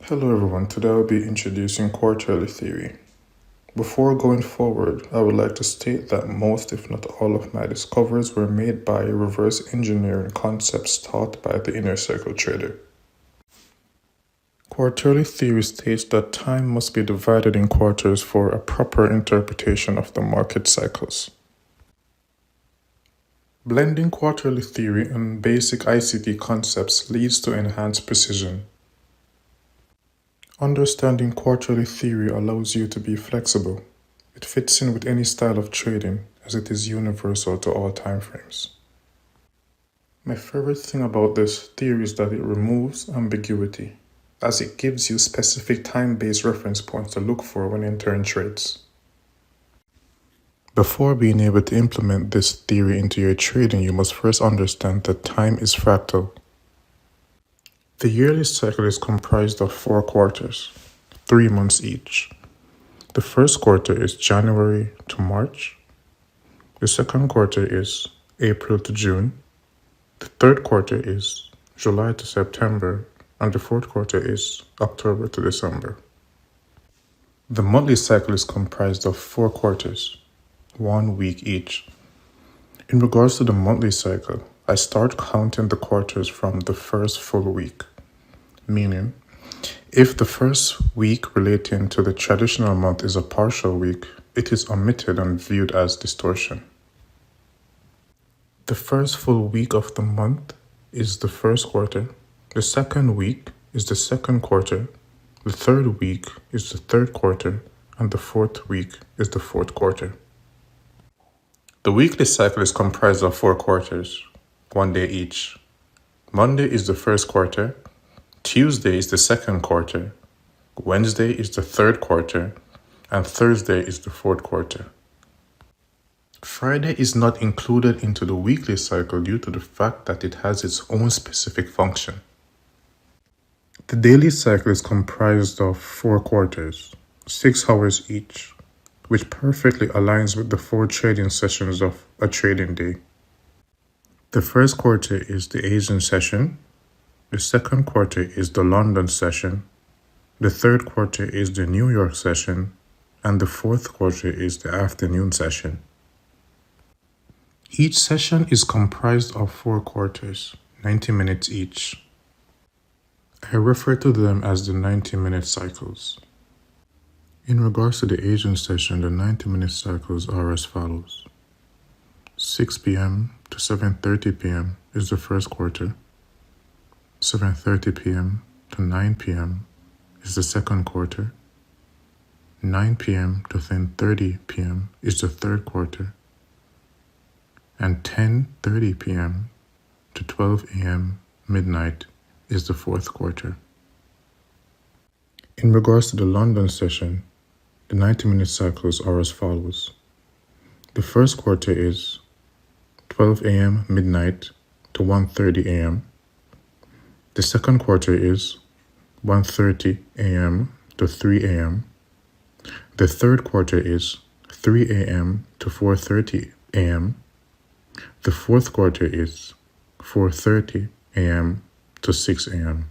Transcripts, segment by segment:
Hello everyone, today I'll be introducing quarterly theory. Before going forward, I would like to state that most, if not all, of my discoveries were made by reverse engineering concepts taught by the inner circle trader. Quarterly theory states that time must be divided in quarters for a proper interpretation of the market cycles. Blending quarterly theory and basic ICT concepts leads to enhanced precision. Understanding quarterly theory allows you to be flexible. It fits in with any style of trading as it is universal to all timeframes. My favorite thing about this theory is that it removes ambiguity, as it gives you specific time-based reference points to look for when entering trades. Before being able to implement this theory into your trading, you must first understand that time is fractal. The yearly cycle is comprised of 4 quarters, 3 months each. The first quarter is January to March. The second quarter is April to June. The third quarter is July to September. And the fourth quarter is October to December. The monthly cycle is comprised of 4 quarters, 1 week each. In regards to the monthly cycle, I start counting the quarters from the first full week, meaning if the first week relating to the traditional month is a partial week, it is omitted and viewed as distortion. The first full week of the month is the first quarter, the second week is the second quarter, the third week is the third quarter, and the fourth week is the fourth quarter. The weekly cycle is comprised of 4 quarters, 1 day each. Monday is the first quarter, Tuesday is the second quarter, Wednesday is the third quarter, and Thursday is the fourth quarter. Friday is not included into the weekly cycle due to the fact that it has its own specific function. The daily cycle is comprised of 4 quarters, 6 hours each, which perfectly aligns with the 4 trading sessions of a trading day. The first quarter is the Asian session, the second quarter is the London session, the third quarter is the New York session, and the fourth quarter is the afternoon session. Each session is comprised of 4 quarters, 90 minutes each. I refer to them as the 90-minute cycles. In regards to the Asian session, the 90-minute cycles are as follows. 6 p.m. to 7:30 p.m. is the first quarter. 7:30 p.m. to 9 p.m. is the second quarter. 9 p.m. to 10:30 p.m. is the third quarter. And 10:30 p.m. to 12 a.m. midnight is the fourth quarter. In regards to the London session, the 90-minute cycles are as follows. The first quarter is 12 a.m. midnight to 1:30 a.m. The second quarter is 1:30 a.m. to 3 a.m. The third quarter is 3 a.m. to 4:30 a.m. The fourth quarter is 4:30 a.m. to 6 a.m.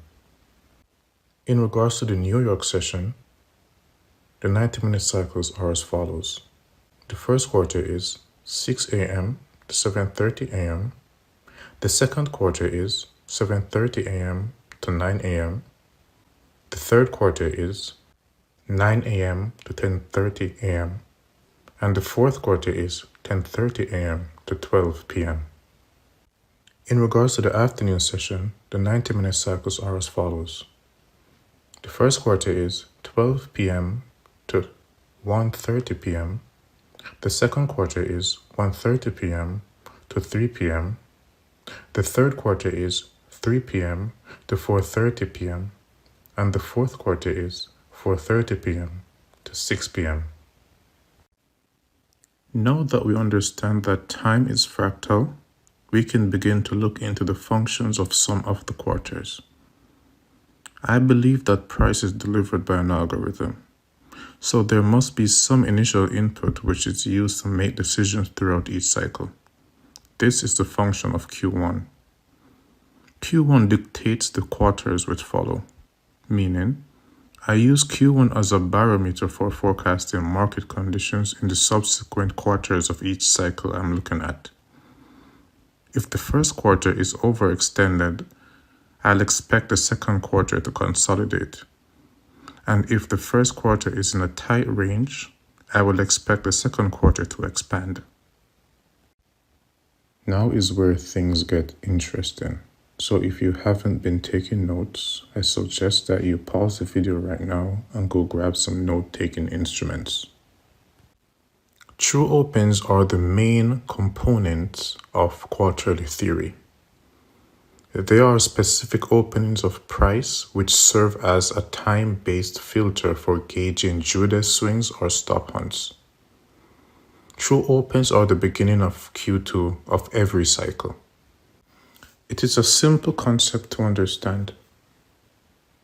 In regards to the New York session, the 90-minute cycles are as follows. The first quarter is 6 a.m. to 7:30 a.m. The second quarter is 7:30 a.m. to 9 a.m. The third quarter is 9 a.m. to 10:30 a.m. And the fourth quarter is 10:30 a.m. to 12 p.m. In regards to the afternoon session, the 90-minute cycles are as follows. The first quarter is 12 p.m. to 1:30 p.m. The second quarter is 1:30 p.m. to 3 p.m. The third quarter is 3 p.m. to 4:30 p.m. And the fourth quarter is 4:30 p.m. to 6 p.m. Now that we understand that time is fractal, we can begin to look into the functions of some of the quarters. I believe that price is delivered by an algorithm, so there must be some initial input which is used to make decisions throughout each cycle. This is the function of Q1. Q1 dictates the quarters which follow, meaning I use Q1 as a barometer for forecasting market conditions in the subsequent quarters of each cycle I'm looking at. If the first quarter is overextended, I'll expect the second quarter to consolidate. And if the first quarter is in a tight range, I will expect the second quarter to expand. Now is where things get interesting. So if you haven't been taking notes, I suggest that you pause the video right now and go grab some note-taking instruments. True opens are the main components of quarterly theory. They are specific openings of price which serve as a time-based filter for gauging Judas swings or stop hunts. True opens are the beginning of Q2 of every cycle. It is a simple concept to understand.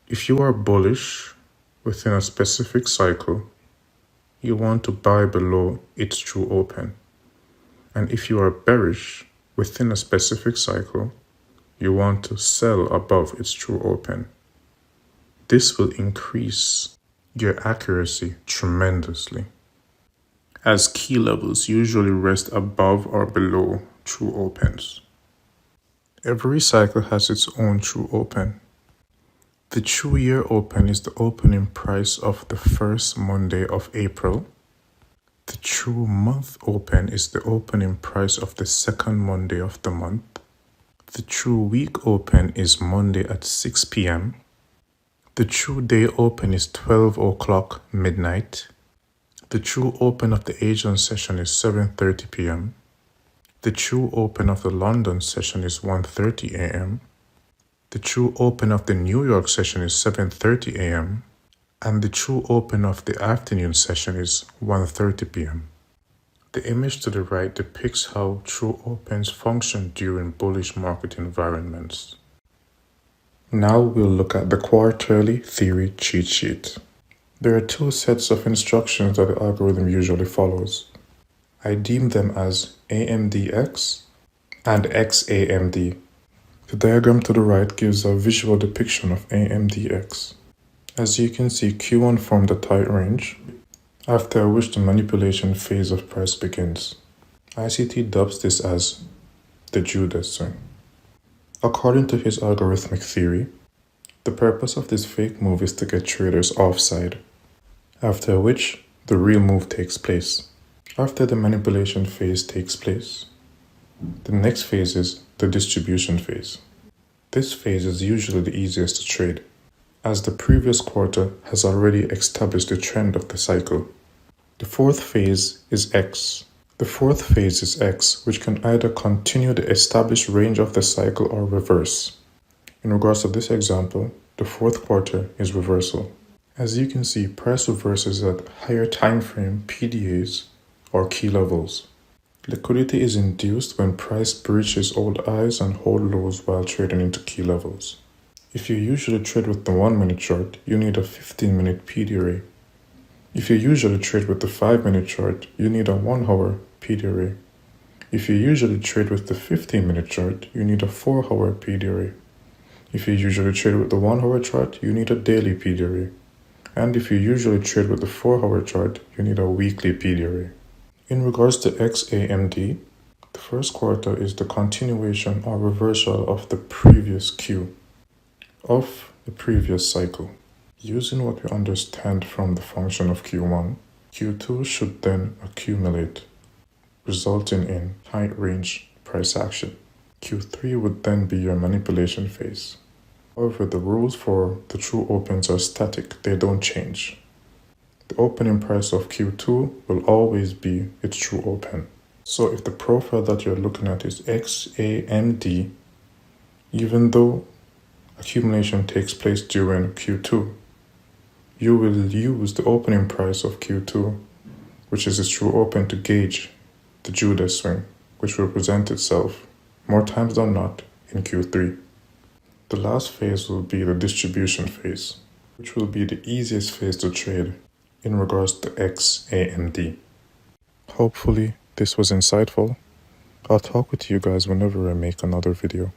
If you are bullish within a specific cycle, you want to buy below its true open. And if you are bearish within a specific cycle, you want to sell above its true open. This will increase your accuracy tremendously, as key levels usually rest above or below true opens. Every cycle has its own true open. The true year open is the opening price of the first Monday of April. The true month open is the opening price of the second Monday of the month. The true week open is Monday at 6 p.m. The true day open is 12 o'clock midnight. The true open of the Asian session is 7:30 p.m. The true open of the London session is 1:30 a.m. The true open of the New York session is 7:30 a.m. And the true open of the afternoon session is 1:30 p.m. The image to the right depicts how true opens function during bullish market environments. Now we'll look at the quarterly theory cheat sheet. There are two sets of instructions that the algorithm usually follows. I deem them as AMDX and XAMD. The diagram to the right gives a visual depiction of AMDX. As you can see, Q1 formed a tight range, after which the manipulation phase of price begins. ICT dubs this as the Judas swing. According to his algorithmic theory, the purpose of this fake move is to get traders offside, after which the real move takes place. After the manipulation phase takes place, the next phase is the distribution phase. This phase is usually the easiest to trade, as the previous quarter has already established the trend of the cycle. The fourth phase is X. The fourth phase is X, which can either continue the established range of the cycle or reverse. In regards to this example, the fourth quarter is reversal. As you can see, price reverses at higher time frame PDAs or key levels. Liquidity is induced when price breaches old highs and hold lows while trading into key levels. If you usually trade with the 1-minute chart, you need a 15-minute PD array. If you usually trade with the 5-minute chart, you need a 1-hour PD array. If you usually trade with the 15-minute chart, you need a 4-hour PD array. If you usually trade with the 1-hour chart, you need a daily PD array. And if you usually trade with the 4-hour chart, you need a weekly PD array. In regards to XAMD, the first quarter is the continuation or reversal of the previous Q of the previous cycle. Using what we understand from the function of Q1, Q2 should then accumulate, resulting in tight range price action. Q3 would then be your manipulation phase. However, the rules for the true opens are static, they don't change. The opening price of Q2 will always be its true open. So if the profile that you're looking at is XAMD, even though accumulation takes place during Q2, you will use the opening price of Q2, which is its true open, to gauge the Judas swing, which will present itself more times than not in Q3. The last phase will be the distribution phase, which will be the easiest phase to trade in regards to XAMD. Hopefully this was insightful. I'll talk with you guys whenever I make another video.